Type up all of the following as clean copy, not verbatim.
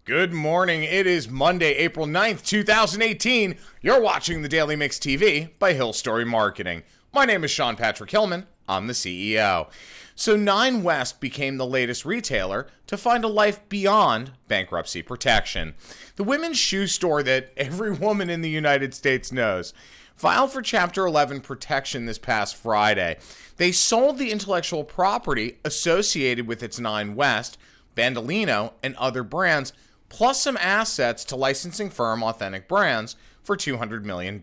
Good morning. It is Monday, April 9th, 2018. You're watching the Daily Mix TV by Hill Story Marketing. My name is Sean Patrick Hillman. I'm the CEO. So Nine West became the latest retailer to find a life beyond bankruptcy protection. The women's shoe store that every woman in the United States knows filed for Chapter 11 protection this past Friday. They sold the intellectual property associated with its Nine West, Bandolino, and other brands, plus some assets to licensing firm Authentic Brands for $200 million.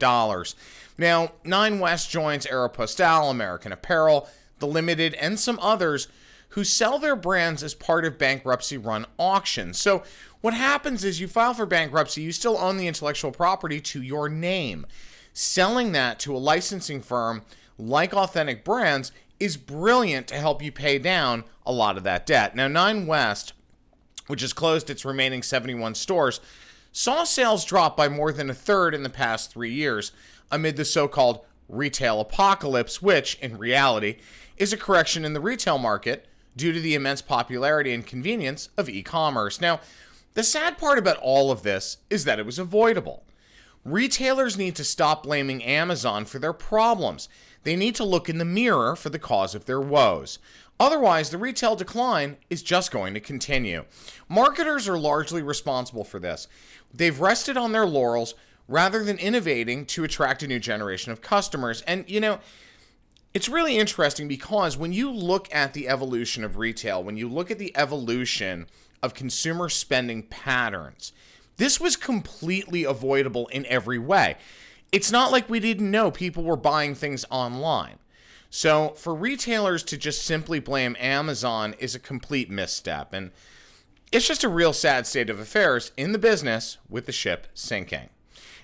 Now, Nine West joins Aeropostale, American Apparel, The Limited, and some others who sell their brands as part of bankruptcy-run auctions. So what happens is you file for bankruptcy, you still own the intellectual property to your name. Selling that to a licensing firm like Authentic Brands is brilliant to help you pay down a lot of that debt. Now, Nine West, which has closed its remaining 71 stores, saw sales drop by more than a third in the past 3 years amid the so-called Retailpocalypse, which, in reality, is a correction in the retail market due to the immense popularity and convenience of e-commerce. Now, the sad part about all of this is that it was avoidable. Retailers need to stop blaming Amazon for their problems. They need to look in the mirror for the cause of their woes. Otherwise, the retail decline is just going to continue. Marketers are largely responsible for this. They've rested on their laurels rather than innovating to attract a new generation of customers. And, it's really interesting because when you look at the evolution of retail, when you look at the evolution of consumer spending patterns, this was completely avoidable in every way. It's not like we didn't know people were buying things online. So for retailers to just simply blame Amazon is a complete misstep. And it's just a real sad state of affairs in the business with the ship sinking.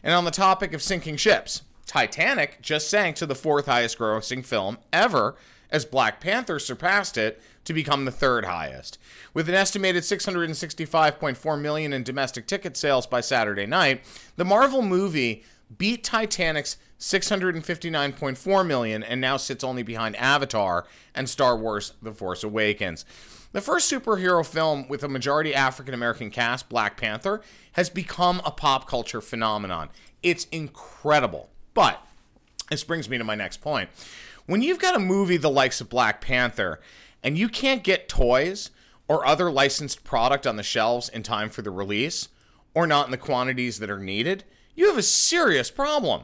And on the topic of sinking ships, Titanic just sank to the fourth highest grossing film ever as Black Panther surpassed it to become the third highest. With an estimated $665.4 million in domestic ticket sales by Saturday night, the Marvel movie beat Titanic's $659.4 million and now sits only behind Avatar and Star Wars: The Force Awakens. The first superhero film with a majority African-American cast, Black Panther, has become a pop culture phenomenon. It's incredible. But this brings me to my next point. When you've got a movie the likes of Black Panther and you can't get toys or other licensed product on the shelves in time for the release, or not in the quantities that are needed, you have a serious problem.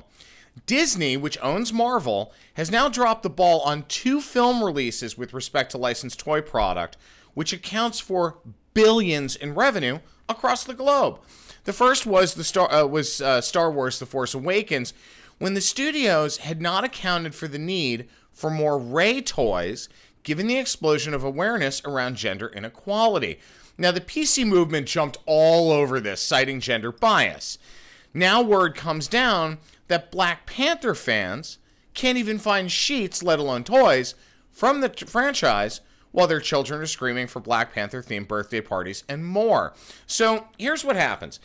Disney, which owns Marvel, has now dropped the ball on 2 film releases with respect to licensed toy product, which accounts for billions in revenue across the globe. The first was Star Wars: The Force Awakens, when the studios had not accounted for the need for more Rey toys, given the explosion of awareness around gender inequality. Now, the PC movement jumped all over this, citing gender bias. Now word comes down that Black Panther fans can't even find sheets, let alone toys, from the franchise while their children are screaming for Black Panther-themed birthday parties and more. So here's what happens.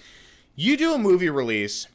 You do a movie release,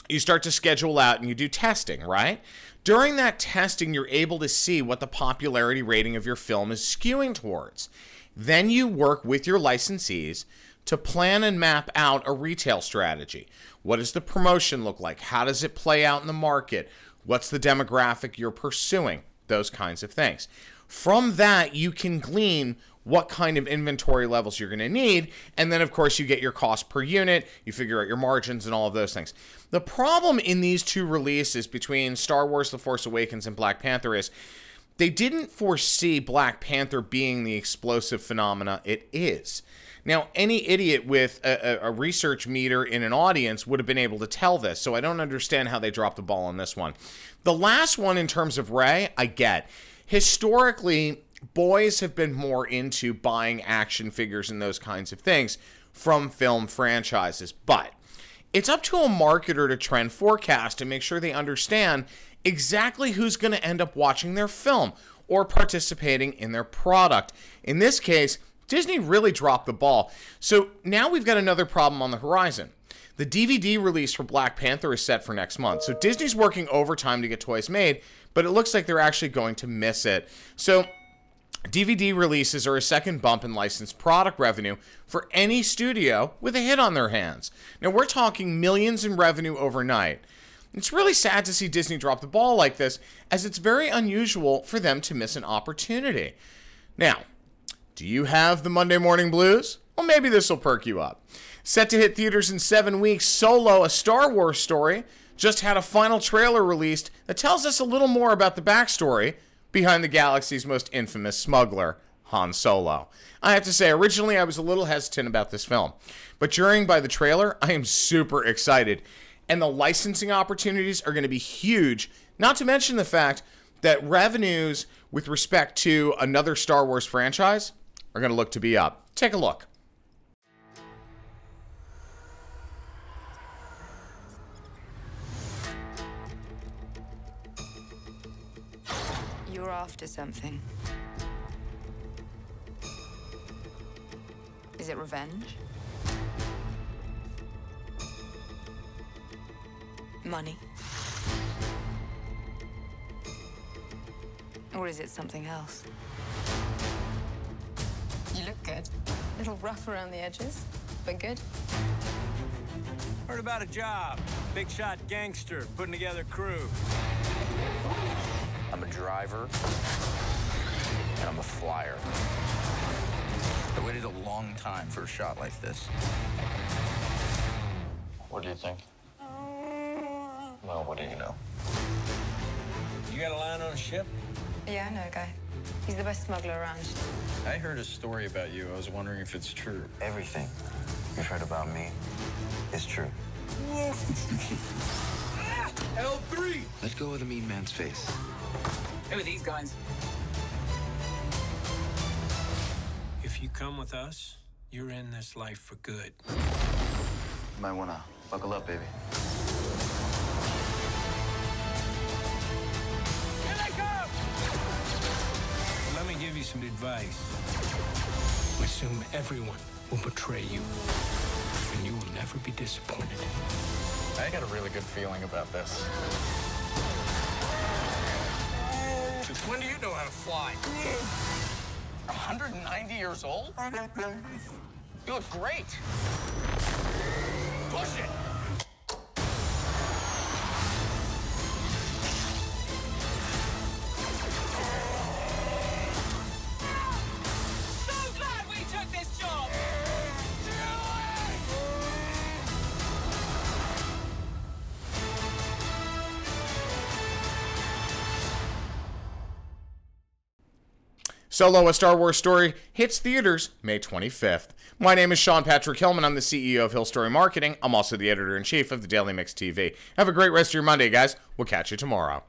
you start to schedule out, and you do testing, right? During that testing, you're able to see what the popularity rating of your film is skewing towards. Then you work with your licensees to plan and map out a retail strategy. What does the promotion look like? How does it play out in the market? What's the demographic you're pursuing? Those kinds of things. From that, you can glean what kind of inventory levels you're going to need. And then, of course, you get your cost per unit. You figure out your margins and all of those things. The problem in these 2 releases between Star Wars: The Force Awakens and Black Panther is they didn't foresee Black Panther being the explosive phenomena it is. Now, any idiot with a research meter in an audience would have been able to tell this, so I don't understand how they dropped the ball on this one. The last one, in terms of Rey, I get. Historically, boys have been more into buying action figures and those kinds of things from film franchises, but it's up to a marketer to trend forecast and make sure they understand exactly who's going to end up watching their film or participating in their product. In this case, Disney really dropped the ball. So now we've got another problem on the horizon. The DVD release for Black Panther is set for next month. So Disney's working overtime to get toys made, but it looks like they're actually going to miss it. So DVD releases are a second bump in licensed product revenue for any studio with a hit on their hands. Now, we're talking millions in revenue overnight. It's really sad to see Disney drop the ball like this, as it's very unusual for them to miss an opportunity. Now, do you have the Monday morning blues? Well, maybe this will perk you up. Set to hit theaters in 7 weeks, Solo, a Star Wars story, just had a final trailer released that tells us a little more about the backstory behind the galaxy's most infamous smuggler, Han Solo. I have to say, originally I was a little hesitant about this film, but judging by the trailer, I am super excited. And the licensing opportunities are going to be huge, not to mention the fact that revenues with respect to another Star Wars franchise are going to look to be up. Take a look. You're after something. Is it revenge? Money? Or is it something else? You look good. A little rough around the edges, but good. Heard about a job. Big shot gangster putting together a crew. I'm a driver, and I'm a flyer. I waited a long time for a shot like this. What do you think? Well, what do you know? You got a line on a ship? Yeah, I know a guy. He's the best smuggler around. I heard a story about you. I was wondering if it's true. Everything you've heard about me is true. L3! Let go of the mean man's face. Who are these guys? If you come with us, you're in this life for good. You might wanna buckle up, baby. Here they come! Let me give you some advice. Assume everyone will betray you, and you will never be disappointed. I got a really good feeling about this. Since when do you know how to fly? 190 years old? You look great. Push it! So glad we took this job! Solo, a Star Wars story, hits theaters May 25th. My name is Sean Patrick Hillman. I'm the CEO of Hill Story Marketing. I'm also the editor-in-chief of the Daily Mix TV. Have a great rest of your Monday, guys. We'll catch you tomorrow.